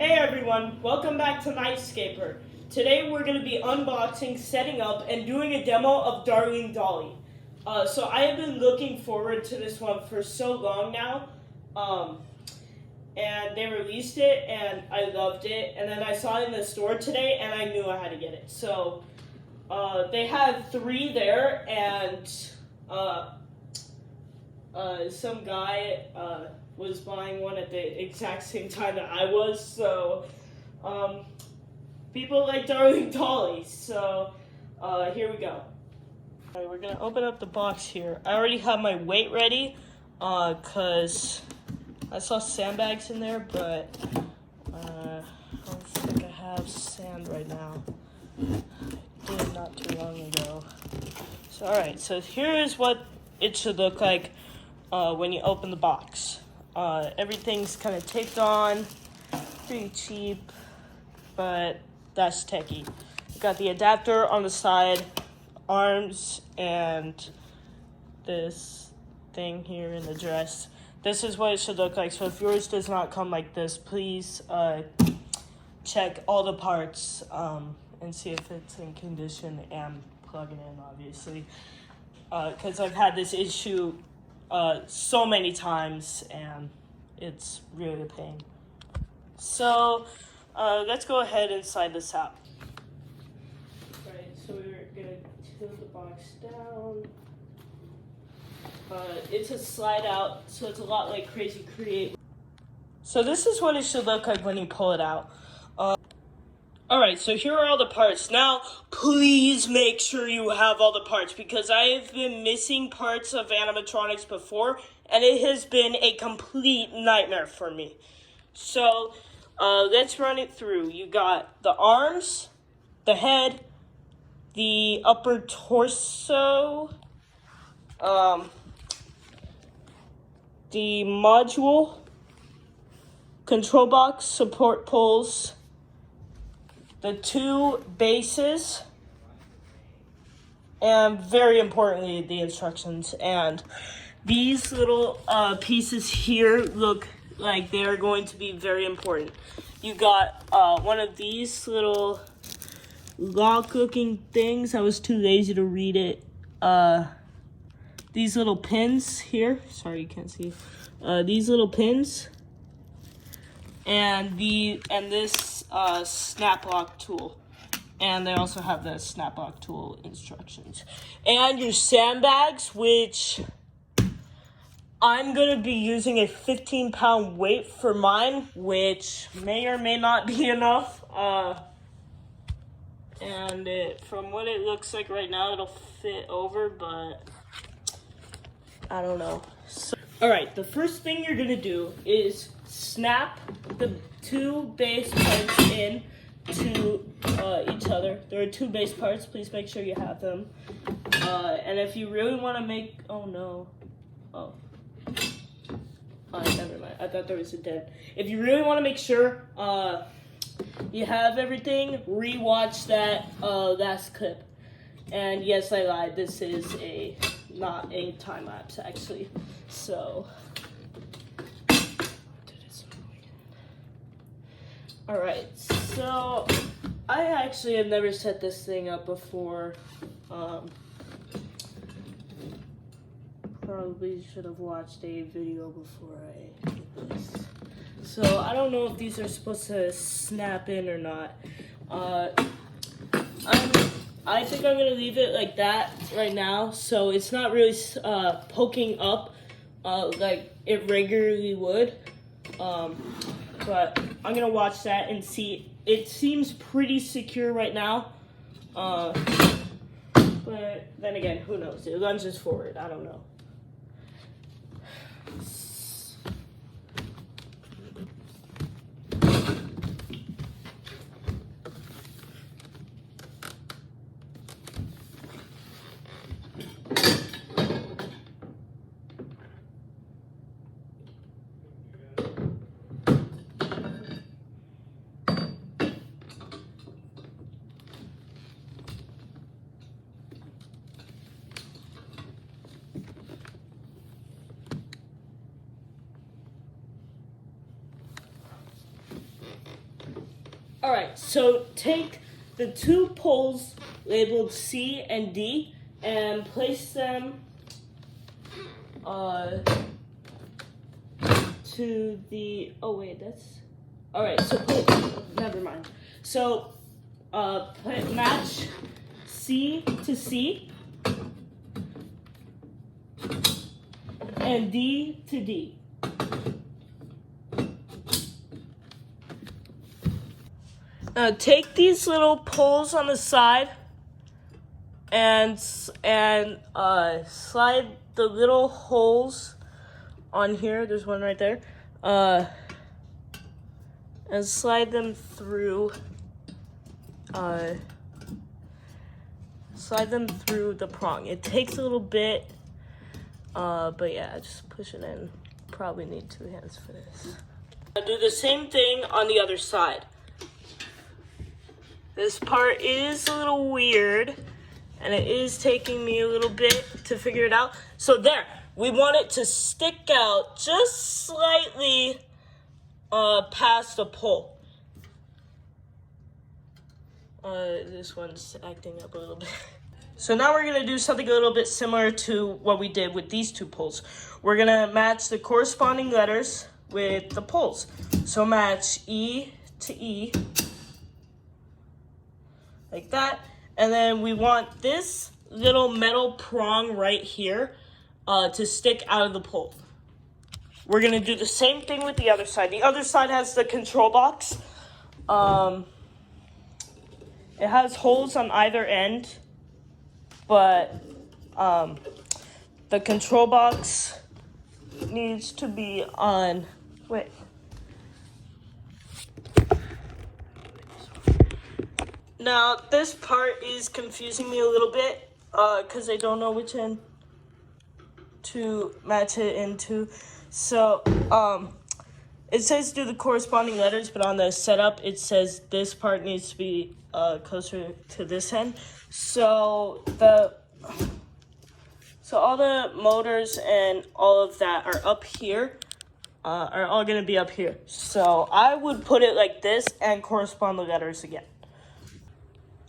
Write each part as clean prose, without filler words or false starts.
Hey everyone, welcome back to NightSkaper. Today we're going to be unboxing, setting up, and doing a demo of Darling Dolly. So I have been looking forward to this one for so long now, and they released it and I loved it, and then I saw it in the store today and I knew I had to get it. So they had 3 there, and some guy was buying one at the exact same time that I was, so people like Darling Dolly, so here we go. Alright, we're gonna open up the box here. I already have my weight ready, cause I saw sandbags in there, but I don't think I have sand right now. I did not too long ago. So alright, so here is what it should look like when you open the box. Everything's kind of taped on, pretty cheap, but that's techie. You got the adapter on the side, arms, and this thing here in the dress. This is what it should look like. So if yours does not come like this, please check all the parts and see if it's in condition and plug it in, obviously. Because I've had this issue so many times and it's really a pain. So let's go ahead and slide this out. Right, so we're gonna tilt the box down. It's a slide out, so it's a lot like Crazy Create. So this is what it should look like when you pull it out. Alright, so here are all the parts. Now, please make sure you have all the parts, because I have been missing parts of animatronics before, and it has been a complete nightmare for me. So, let's run it through. You got the arms, the head, the upper torso, the module, control box, support poles, the 2 bases, and very importantly, the instructions. And these little pieces here look like they're going to be very important. You got one of these little lock-looking things. I was too lazy to read it. These little pins here. Sorry, you can't see. These little pins. And this snap lock tool, and they also have the snap lock tool instructions, and your sandbags, which I'm gonna be using a 15-pound weight for mine, which may or may not be enough. And from what it looks like right now, it'll fit over, but I don't know. So, all right, the first thing you're gonna do is snap the 2 base parts in to each other. There are 2 base parts. Please make sure you have them. And if you really want to make... Oh, no. Oh, never mind. I thought there was a dent. If you really want to make sure you have everything, rewatch that last clip. And yes, I lied. This is not a time lapse, actually. So... Alright, so I actually have never set this thing up before. Probably should have watched a video before I did this. So I don't know if these are supposed to snap in or not. I think I'm going to leave it like that right now, so it's not really poking up like it regularly would. But I'm going to watch that and see. It seems pretty secure right now. But then again, who knows? It lunges forward. I don't know. Alright, so take the two poles labeled C and D and place them to the, oh wait, that's, alright, so never mind. So, match C to C and D to D. Take these little poles on the side and slide the little holes on here. There's one right there. And slide them through. Slide them through the prong. It takes a little bit, but yeah, just push it in. Probably need 2 hands for this. I'll do the same thing on the other side. This part is a little weird, and it is taking me a little bit to figure it out. So there, we want it to stick out just slightly past the pole. This one's acting up a little bit. So now we're gonna do something a little bit similar to what we did with these two poles. We're gonna match the corresponding letters with the poles. So match E to E, like that. And then we want this little metal prong right here to stick out of the pole. We're gonna do the same thing with the other side. The other side has the control box. It has holes on either end, but the control box needs to be on, wait. Now, this part is confusing me a little bit because I don't know which end to match it into. So, it says do the corresponding letters, but on the setup, it says this part needs to be closer to this end. So, all the motors and all of that are up here, are all going to be up here. So, I would put it like this and correspond the letters again.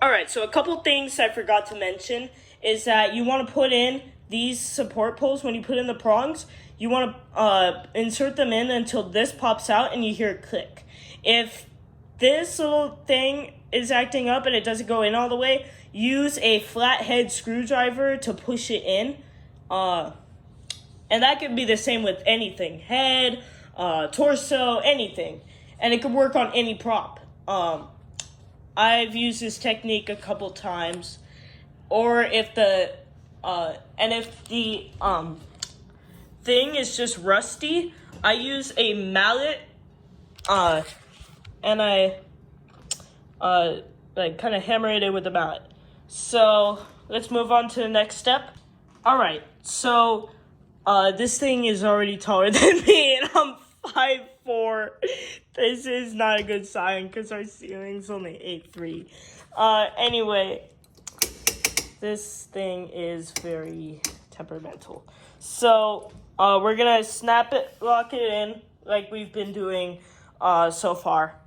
Alright, so a couple things I forgot to mention is that you want to put in these support poles. When you put in the prongs, you want to insert them in until this pops out and you hear it click. If this little thing is acting up and it doesn't go in all the way, use a flathead screwdriver to push it in. And that could be the same with anything. Head, torso, anything. And it could work on any prop. I've used this technique a couple times. Or if the thing is just rusty, I use a mallet and I like kind of hammer it in with a mallet. So let's move on to the next step. All right, so this thing is already taller than me, and I'm 5'4". This is not a good sign because our ceiling's only 8'3". Anyway, this thing is very temperamental. So we're gonna snap it, lock it in like we've been doing so far.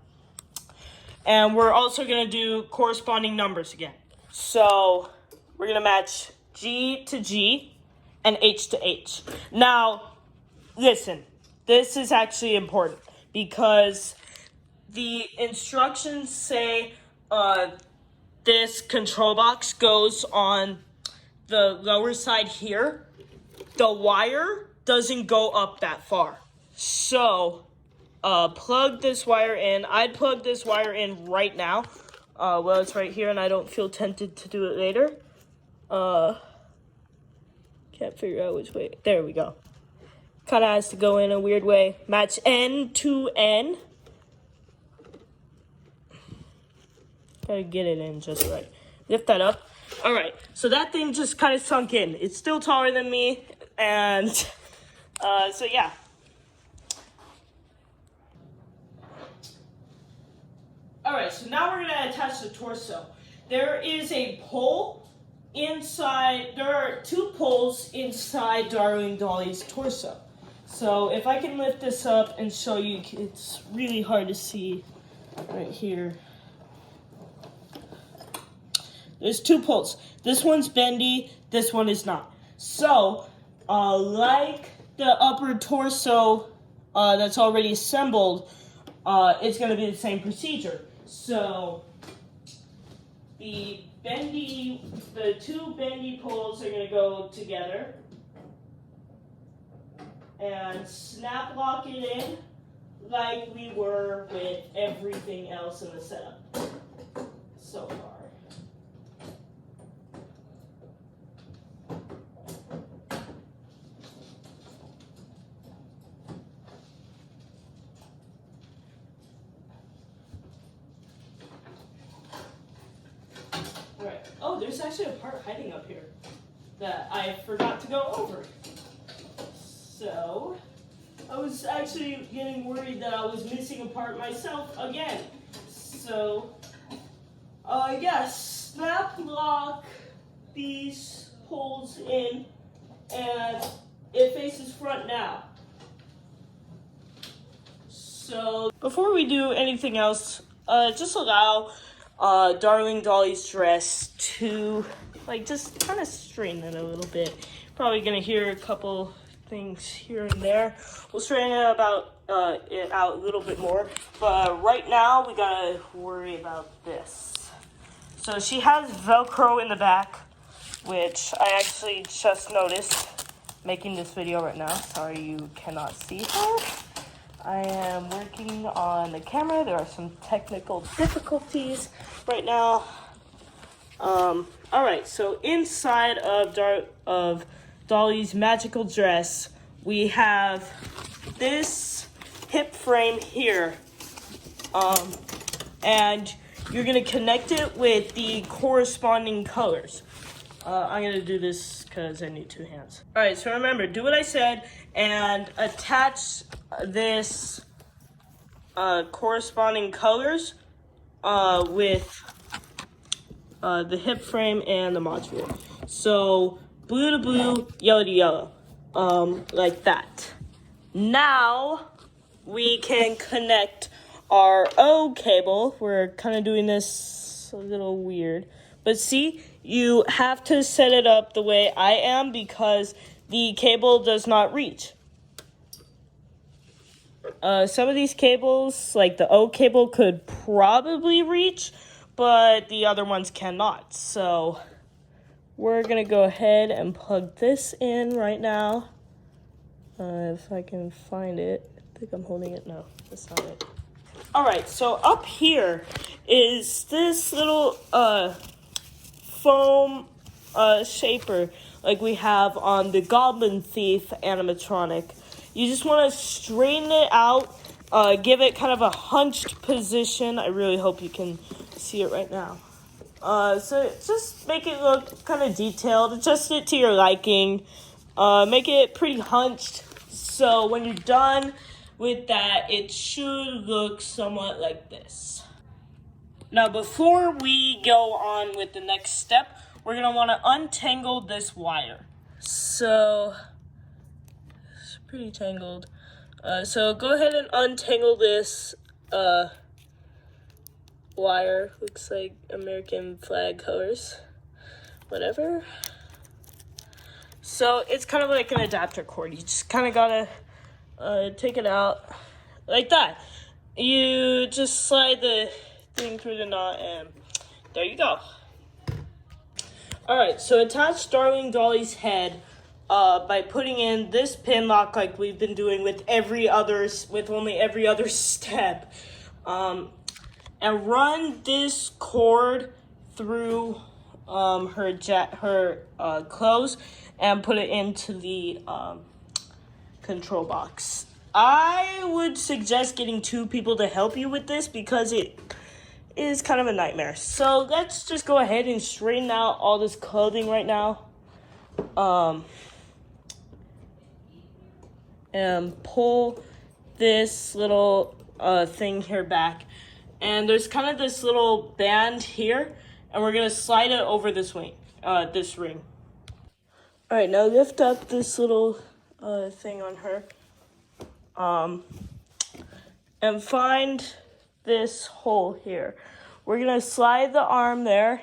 And we're also gonna do corresponding numbers again. So we're gonna match G to G and H to H. Now, listen, this is actually important because the instructions say this control box goes on the lower side here. The wire doesn't go up that far. So, plug this wire in. I'd plug this wire in right now. Well, it's right here and I don't feel tempted to do it later. Can't figure out which way. There we go. Kind of has to go in a weird way. Match N to N. Gotta get it in just right. Lift that up. All right, so that thing just kind of sunk in. It's still taller than me, and so yeah. All right, so now we're gonna attach the torso. There is a pole inside, there are 2 poles inside Darling Dolly's torso. So if I can lift this up and show you, it's really hard to see right here. There's two pulls. This one's bendy, this one is not. So, like the upper torso that's already assembled, it's going to be the same procedure. So, the two bendy pulls are going to go together and snap lock it in like we were with everything else in the setup so far. Right. Oh, there's actually a part hiding up here that I forgot to go over. So, I was actually getting worried that I was missing a part myself again. So, yes, snap lock these holes in, and it faces front now. So, before we do anything else, just allow Darling Dolly's dress to, just kind of straighten it a little bit. Probably gonna hear a couple things here and there. We'll straighten it out a little bit more. But right now, we gotta worry about this. So she has Velcro in the back, which I actually just noticed making this video right now. Sorry you cannot see her. I am working on the camera. There are some technical difficulties right now. Alright, so inside of Dolly's magical dress, we have this hip frame here. And you're going to connect it with the corresponding colors. I'm going to do this because I need two hands. Alright, so remember, do what I said and attach this corresponding colors with the hip frame and the module. So, blue to blue, yellow to yellow. Like that. Now, we can connect our O cable. We're kind of doing this a little weird. But see, you have to set it up the way I am because the cable does not reach. Some of these cables, like the O cable, could probably reach, but the other ones cannot. So we're going to go ahead and plug this in right now. If I can find it. I think I'm holding it. No, that's not it. Alright, so up here is this little foam shaper like we have on the Goblin Thief animatronic. You just want to straighten it out, give it kind of a hunched position. I really hope you can see it right now. So just make it look kind of detailed, adjust it to your liking, make it pretty hunched. So when you're done with that, it should look somewhat like this. Now before we go on with the next step, we're going to want to untangle this wire. So it's pretty tangled. So go ahead and untangle this wire. Looks like American flag colors. Whatever. So it's kind of like an adapter cord. You just kind of gotta take it out like that. You just slide the thing through the knot and there you go. Alright, so attach Darling Dolly's head by putting in this pin lock like we've been doing with only every other step. And run this cord through her clothes and put it into the control box. I would suggest getting two people to help you with this because it is kind of a nightmare. So let's just go ahead and straighten out all this clothing right now. And pull this little thing here back. And there's kind of this little band here, and we're gonna slide it over this ring. All right, now lift up this little thing on her, and find this hole here. We're gonna slide the arm there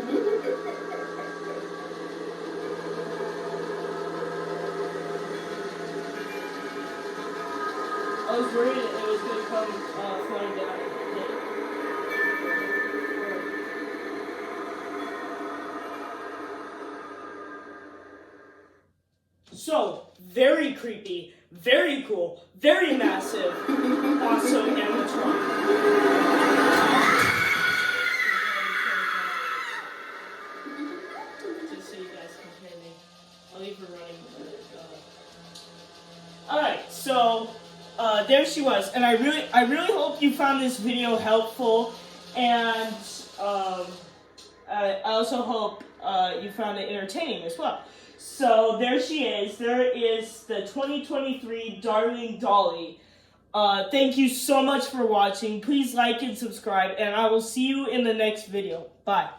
I was worried it was going to come flying down. So, very creepy, very cool, very massive, also animatronic. Just so you guys can hear me. I'll leave her running. Alright, so there she was, and I really hope you found this video helpful, and I also hope you found it entertaining as well. So there she is. There is the 2023 Darling Dolly. Thank you so much for watching. Please like and subscribe, and I will see you in the next video. Bye.